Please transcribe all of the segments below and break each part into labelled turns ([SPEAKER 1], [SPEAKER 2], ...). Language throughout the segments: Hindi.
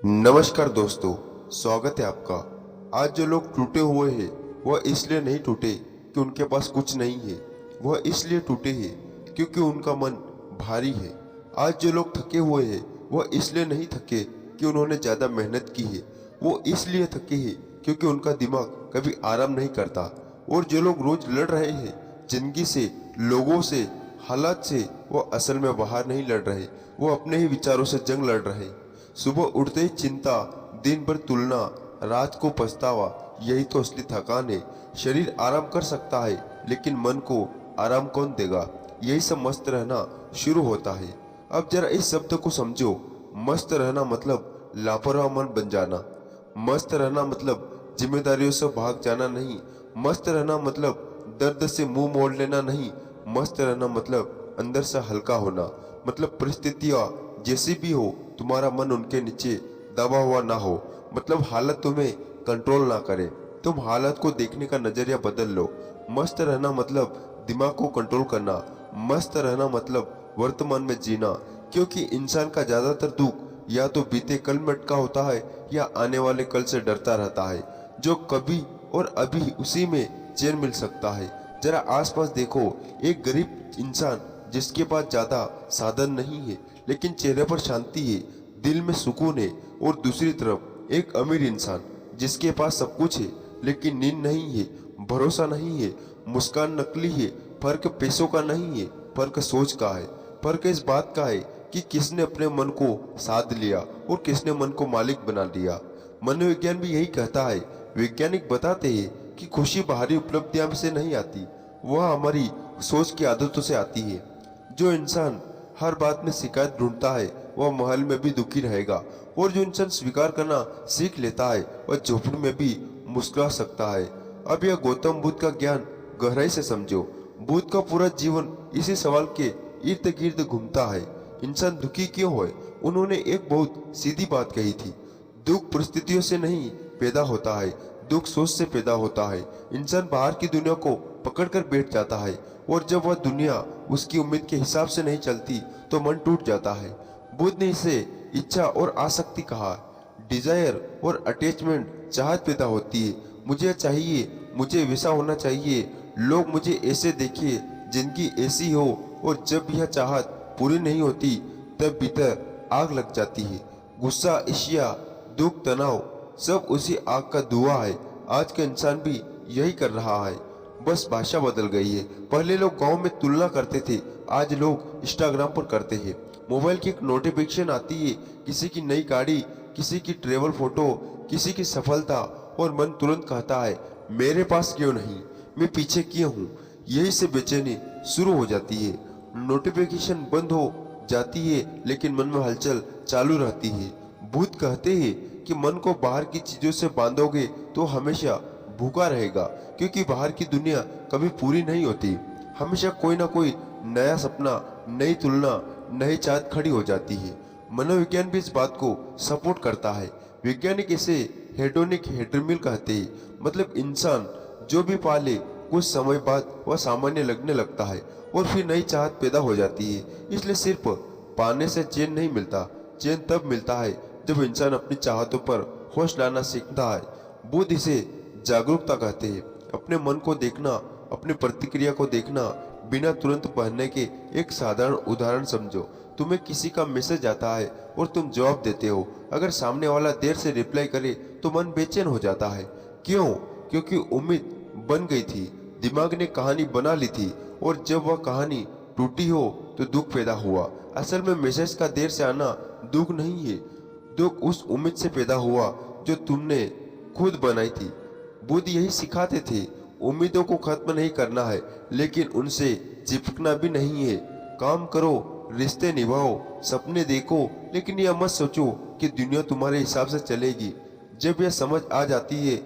[SPEAKER 1] नमस्कार दोस्तों, स्वागत है आपका। आज जो लोग टूटे हुए हैं वह इसलिए नहीं टूटे कि उनके पास कुछ नहीं है, वह इसलिए टूटे हैं क्योंकि उनका मन भारी है। आज जो लोग थके हुए हैं वह इसलिए नहीं थके कि उन्होंने ज़्यादा मेहनत की है, वो इसलिए थके हैं क्योंकि उनका दिमाग कभी आराम नहीं करता। और जो लोग रोज लड़ रहे हैं जिंदगी से, लोगों से, हालात से, वो असल में बाहर नहीं लड़ रहे, वो अपने ही विचारों से जंग लड़ रहे। सुबह उठते ही चिंता, दिन भर तुलना, रात को पछतावा, यही तो असली थकान है। शरीर आराम कर सकता है लेकिन मन को आराम कौन देगा? यही सब मस्त रहना शुरू होता है। अब जरा इस शब्द को समझो। मस्त रहना मतलब लापरवाह मन बन जाना। मस्त रहना मतलब जिम्मेदारियों से भाग जाना नहीं। मस्त रहना मतलब दर्द से मुंह मोड़ लेना नहीं। मस्त रहना मतलब अंदर से हल्का होना। मतलब परिस्थितियां जैसी भी हो, तुम्हारा मन उनके नीचे दबा हुआ ना हो। मतलब हालत तुम्हें कंट्रोल ना करे, तुम हालत को देखने का नजरिया बदल लो। मस्त रहना मतलब दिमाग को कंट्रोल करना। मस्त रहना मतलब वर्तमान में जीना, क्योंकि इंसान का ज्यादातर दुख या तो बीते कल में अटका होता है या आने वाले कल से डरता रहता है, जो कभी और अभी उसी में चैन मिल सकता है। जरा आसपास देखो, एक गरीब इंसान जिसके पास ज्यादा साधन नहीं है लेकिन चेहरे पर शांति है, दिल में सुकून है। और दूसरी तरफ एक अमीर इंसान जिसके पास सब कुछ है लेकिन नींद नहीं है, भरोसा नहीं है, मुस्कान नकली है। फर्क पैसों का नहीं है, फर्क सोच का है। फर्क इस बात का है कि किसने अपने मन को साध लिया और किसने मन को मालिक बना लिया। मनोविज्ञान भी यही कहता है। वैज्ञानिक बताते हैं कि खुशी बाहरी उपलब्धियों से नहीं आती, वह हमारी सोच की आदतों से आती है। जो इंसान हर बात में शिकायत ढूंढता है वह महल में भी दुखी रहेगा, और जो इंसान स्वीकार करना सीख लेता है वह झोपड़ी में भी मुस्कुरा सकता है। अब यह गौतम बुद्ध का ज्ञान गहराई से समझो। बुद्ध का पूरा जीवन इसी सवाल के इर्द गिर्द घूमता है, इंसान दुखी क्यों है? उन्होंने एक बहुत सीधी बात कही थी, दुख परिस्थितियों से नहीं पैदा होता है, दुख सोच से पैदा होता है। इंसान बाहर की दुनिया को पकड़कर बैठ जाता है, और जब वह दुनिया उसकी उम्मीद के हिसाब से नहीं चलती तो मन टूट जाता है। बुद्ध ने इसे इच्छा और आसक्ति कहा। डिजायर और अटैचमेंट, चाहत पैदा होती है, मुझे चाहिए, मुझे वैसा होना चाहिए, लोग मुझे ऐसे देखे, जिंदगी ऐसी हो। और जब यह चाहत पूरी नहीं होती तब भीतर आग लग जाती है। गुस्सा, ईर्ष्या, दुख, तनाव, सब उसी आग का धुआं है। आज का इंसान भी यही कर रहा है, बस भाषा बदल गई है। पहले लोग गांव में तुलना करते थे, आज लोग इंस्टाग्राम पर करते हैं। मोबाइल की एक नोटिफिकेशन आती है, किसी की नई गाड़ी, किसी की ट्रेवल फोटो, किसी की सफलता, और मन तुरंत कहता है मेरे पास क्यों नहीं, मैं पीछे क्यों हूँ। यही से बेचैनी शुरू हो जाती है। नोटिफिकेशन बंद हो जाती है लेकिन मन में हलचल चालू रहती है। बुद्ध कहते हैं कि मन को बाहर की चीजों से बांधोगे तो हमेशा भूखा रहेगा, क्योंकि बाहर की दुनिया कभी पूरी नहीं होती। हमेशा कोई ना कोई नया सपना, नई तुलना, नई चाहत खड़ी हो जाती है। मनोविज्ञान भी इस बात को सपोर्ट करता है। वैज्ञानिक इसे हेडोनिक हेड्रमिल कहते हैं। मतलब इंसान जो भी पाले कुछ समय बाद वह सामान्य लगने लगता है और फिर नई चाहत पैदा हो जाती है। इसलिए सिर्फ पाने से चैन नहीं मिलता, चैन तब मिलता है जब इंसान अपनी चाहतों पर होश लाना सीखता है। बुद्ध इसे जागरूकता कहते हैं। अपने मन को देखना, अपनी प्रतिक्रिया को देखना, बिना तुरंत पढ़ने के एक साधारण उदाहरण समझो। तुम्हें किसी का मैसेज आता है और तुम जवाब देते हो। अगर सामने वाला देर से रिप्लाई करे तो मन बेचैन हो जाता है। क्यों? क्योंकि उम्मीद बन गई थी, दिमाग ने कहानी बना ली थी, और जब वह कहानी टूटी हो तो दुख पैदा हुआ। असल में मैसेज का देर से आना दुख नहीं है, दुख उस उम्मीद से पैदा हुआ जो तुमने खुद बनाई थी। बुद्ध यही सिखाते थे, उम्मीदों को खत्म नहीं करना है लेकिन उनसे चिपकना भी नहीं है। काम करो, रिश्ते निभाओ, सपने देखो, लेकिन यह मत सोचो कि दुनिया तुम्हारे हिसाब से चलेगी। जब यह समझ आ जाती है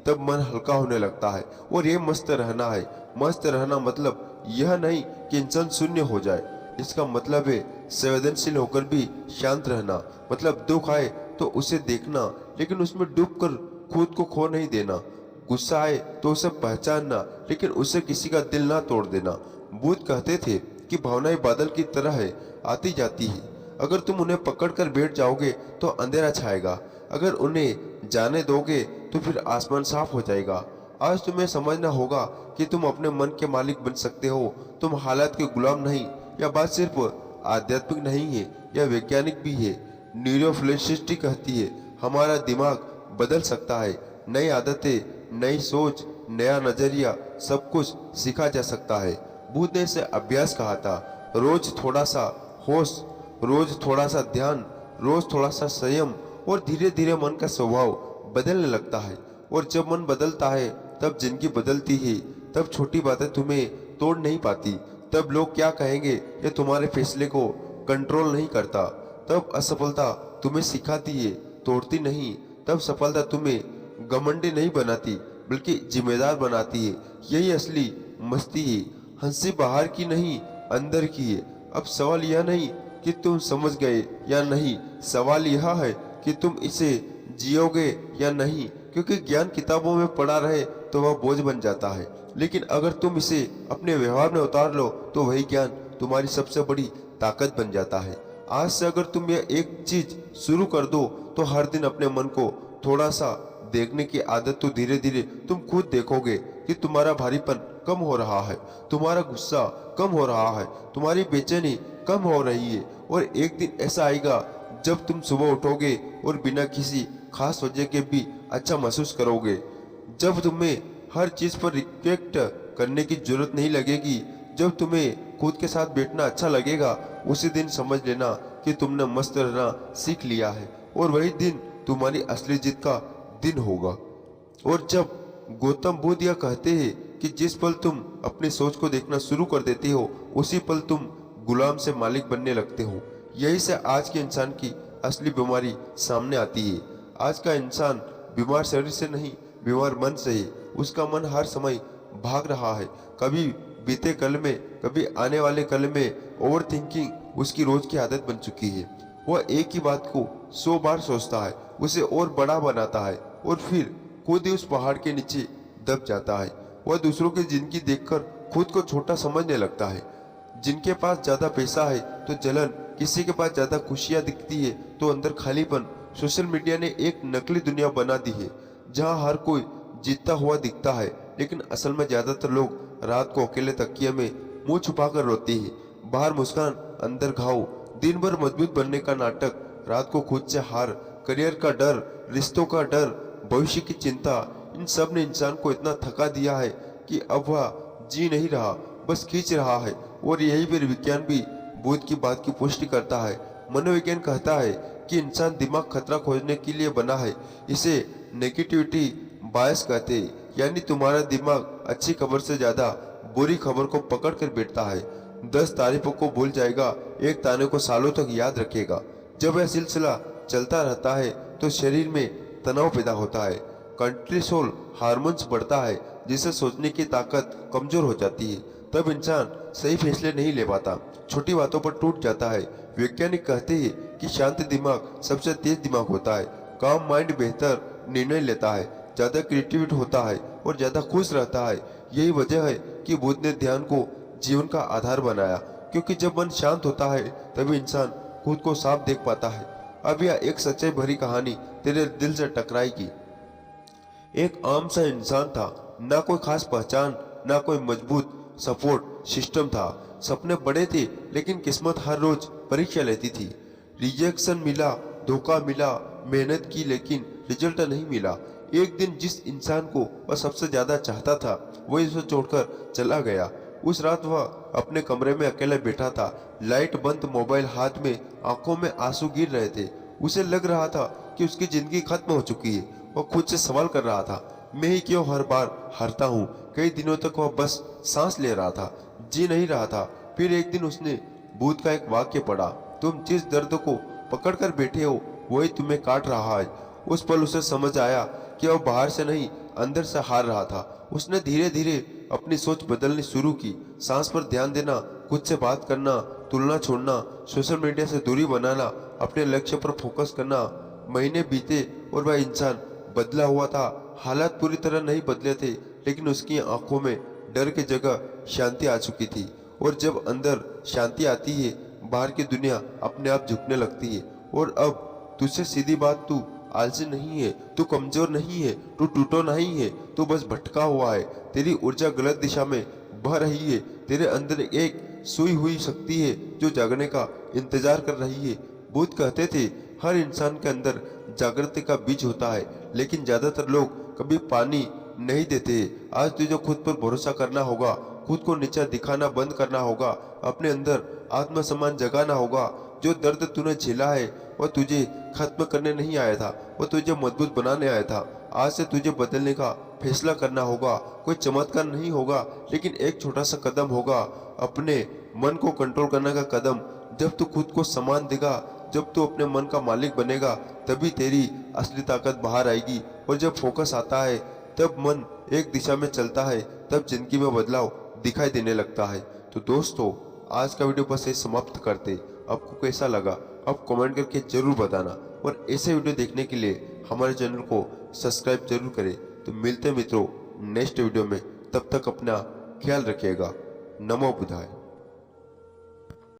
[SPEAKER 1] तब मन हल्का होने लगता है, और यह मस्त रहना है। मस्त रहना मतलब यह नहीं कि इंसान शून्य हो जाए, इसका मतलब है संवेदनशील होकर भी शांत रहना। मतलब दुख आए तो उसे देखना लेकिन उसमें डूबकर खुद को खो नहीं देना। गुस्सा आए तो उसे पहचानना लेकिन उससे किसी का दिल ना तोड़ देना। बुद्ध कहते थे कि भावनाएं बादल की तरह है, आती जाती है। अगर तुम उन्हें पकड़कर बैठ जाओगे तो अंधेरा छाएगा, अगर उन्हें जाने दोगे तो फिर आसमान साफ हो जाएगा। आज तुम्हें समझना होगा कि तुम अपने मन के मालिक बन सकते हो। तुम हालात के गुलाम नहीं। यह बात सिर्फ आध्यात्मिक नहीं है, यह वैज्ञानिक भी है। न्यूरोप्लास्टिसिटी कहती है हमारा दिमाग बदल सकता है। नई आदतें, नई सोच, नया नजरिया, सब कुछ सीखा जा सकता है। बुद्ध ने इसे अभ्यास कहा था। रोज थोड़ा सा होश, रोज थोड़ा सा ध्यान, रोज थोड़ा सा संयम, और धीरे धीरे मन का स्वभाव बदलने लगता है। और जब मन बदलता है तब जिंदगी बदलती है। तब छोटी बातें तुम्हें तोड़ नहीं पाती। तब लोग क्या कहेंगे ये तुम्हारे फैसले को कंट्रोल नहीं करता। तब असफलता तुम्हें सिखाती है, तोड़ती नहीं। तब सफलता तुम्हें घमंडी नहीं बनाती बल्कि जिम्मेदार बनाती है। यही असली मस्ती है। हंसी बाहर की नहीं, अंदर की है। अब सवाल यह नहीं कि तुम समझ गए या नहीं, सवाल यह है कि तुम इसे जियोगे या नहीं। क्योंकि ज्ञान किताबों में पढ़ा रहे तो वह बोझ बन जाता है, लेकिन अगर तुम इसे अपने व्यवहार में उतार लो तो वही ज्ञान तुम्हारी सबसे बड़ी ताकत बन जाता है। आज से अगर तुम यह एक चीज शुरू कर दो तो हर दिन अपने मन को थोड़ा सा देखने की आदत, तो धीरे धीरे तुम खुद देखोगे कि तुम्हारा भारीपन कम हो रहा है, तुम्हारा गुस्सा कम हो रहा है, तुम्हारी बेचैनी कम हो रही है। और एक दिन ऐसा आएगा जब तुम सुबह उठोगे और बिना किसी खास वजह के भी अच्छा महसूस करोगे। जब तुम्हें हर चीज पर रिफ्लेक्ट करने की जरूरत नहीं लगेगी, जब तुम्हें खुद के साथ बैठना अच्छा लगेगा, उसी दिन समझ लेना कि तुमने मस्त रहना सीख लिया है। और वही दिन तुम्हारी असली जीत का दिन होगा। और जब गौतम बुद्ध यह कहते हैं कि जिस पल तुम अपनी सोच को देखना शुरू कर देते हो उसी पल तुम गुलाम से मालिक बनने लगते हो। यही से आज के इंसान की असली बीमारी सामने आती है। आज का इंसान बीमार शरीर से नहीं, बीमार मन से है। उसका मन हर समय भाग रहा है, कभी बीते कल में, कभी आने वाले कल में। ओवर थिंकिंग उसकी रोज की आदत बन चुकी है। वह एक ही बात को 100 बार सोचता है, उसे और बड़ा बनाता है और फिर खुद ही उस पहाड़ के नीचे दब जाता है। वह दूसरों की जिंदगी देखकर खुद को छोटा समझने लगता है। जिनके पास ज्यादा पैसा है तो जलन, किसी के पास ज्यादा खुशियां दिखती है तो अंदर खालीपन। सोशल मीडिया ने एक नकली दुनिया बना दी है जहां हर कोई जीतता हुआ दिखता है, लेकिन असल में ज्यादातर लोग रात को अकेले तकिए में मुंह छुपाकर रोते हैं। बाहर मुस्कान, अंदर घाव। दिन भर मजबूत बनने का नाटक, रात को खुद से हार, करियर का डर, रिश्तों का डर, भविष्य की चिंता। इन सब ने इंसान को इतना थका दिया है कि अब वह जी नहीं रहा, बस खींच रहा है। और यही फिर विज्ञान भी बुद्ध की बात की पुष्टि करता है। मनोविज्ञान कहता है कि इंसान दिमाग खतरा खोजने के लिए बना है। इसे नेगेटिविटी बायस कहते हैं, यानी तुम्हारा दिमाग अच्छी खबर से ज्यादा बुरी खबर को पकड़ कर बैठता है। 10 तारीफों को भूल जाएगा, एक ताने को सालों तक याद रखेगा। जब यह सिलसिला चलता रहता है तो शरीर में तनाव पैदा होता है, कॉर्टिसोल हार्मोन्स बढ़ता है, जिससे सोचने की ताकत कमजोर हो जाती है। तब इंसान सही फैसले नहीं ले पाता, छोटी बातों पर टूट जाता है। वैज्ञानिक कहते हैं कि शांत दिमाग सबसे तेज दिमाग होता है। काम माइंड बेहतर निर्णय लेता है, ज्यादा क्रिएटिविटी होता है और ज्यादा खुश रहता है। यही वजह है कि बुद्ध ने ध्यान को जीवन का आधार बनाया, क्योंकि जब मन शांत होता है तभी इंसान खुद को साफ देख पाता है। अब यह एक सच्चाई भरी कहानी तेरे दिल से टकराएगी। एक आम सा इंसान था, ना कोई खास पहचान, ना कोई मजबूत सपोर्ट सिस्टम था। सपने बड़े थे लेकिन किस्मत हर रोज परीक्षा लेती थी। रिजेक्शन मिला, धोखा मिला, मेहनत की लेकिन रिजल्ट नहीं मिला। एक दिन जिस इंसान को वह सबसे ज्यादा चाहता था वही उसे छोड़कर चला गया। उस रात वह अपने कमरे में अकेला बैठा था, लाइट बंद, मोबाइल हाथ में, आंखों में आंसू गिर रहे थे। उसे लग रहा था कि उसकी जिंदगी खत्म हो चुकी है। वह खुद से सवाल कर रहा था, मैं ही क्यों हर बार हारता हूँ। कई दिनों तक वह बस सांस ले रहा था, जी नहीं रहा था। फिर एक दिन उसने बुद्ध का एक वाक्य पढ़ा, तुम जिस दर्द को पकड़ कर बैठे हो वही तुम्हें काट रहा है। उस पल उसे समझ आया कि वह बाहर से नहीं, अंदर से हार रहा था। उसने धीरे धीरे अपनी सोच बदलनी शुरू की। सांस पर ध्यान देना, खुद से बात करना, तुलना छोड़ना, सोशल मीडिया से दूरी बनाना, अपने लक्ष्य पर फोकस करना। महीने बीते और वह इंसान बदला हुआ था। हालात पूरी तरह नहीं बदले थे, लेकिन उसकी आंखों में डर की जगह शांति आ चुकी थी। और जब अंदर शांति आती है, बाहर की दुनिया अपने आप झुकने लगती है। और अब तुझसे सीधी बात, तू आलसी नहीं है, तू कमजोर नहीं है, तू टूटा नहीं है, तू बस भटका हुआ है। तेरी ऊर्जा गलत दिशा में बह रही है। तेरे अंदर एक सोई हुई शक्ति है जो जागने का इंतजार कर रही है। बुद्ध कहते थे हर इंसान के अंदर जागृति का बीज होता है, लेकिन ज्यादातर लोग कभी पानी नहीं देते। आज तुझे खुद पर भरोसा करना होगा, खुद को नीचा दिखाना बंद करना होगा, अपने अंदर आत्मसम्मान जगाना होगा। जो दर्द तूने झेला है वह तुझे खत्म करने नहीं आया था, वह तुझे मजबूत बनाने आया था। आज से तुझे बदलने का फैसला करना होगा। कोई चमत्कार नहीं होगा, लेकिन एक छोटा सा कदम होगा, अपने मन को कंट्रोल करने का कदम। जब तू खुद को सम्मान देगा, जब तू अपने मन का मालिक बनेगा, तभी तेरी असली ताकत बाहर आएगी। और जब फोकस आता है, तब मन एक दिशा में चलता है, तब जिंदगी में बदलाव दिखाई देने लगता है। तो दोस्तों, आज का वीडियो बस ये समाप्त करते। आपको कैसा लगा आप कमेंट करके जरूर बताना, और ऐसे वीडियो देखने के लिए हमारे चैनल को सब्सक्राइब जरूर करें। तो मिलते हैं मित्रों नेक्स्ट वीडियो में, तब तक अपना ख्याल रखिएगा। नमो बुद्धाय।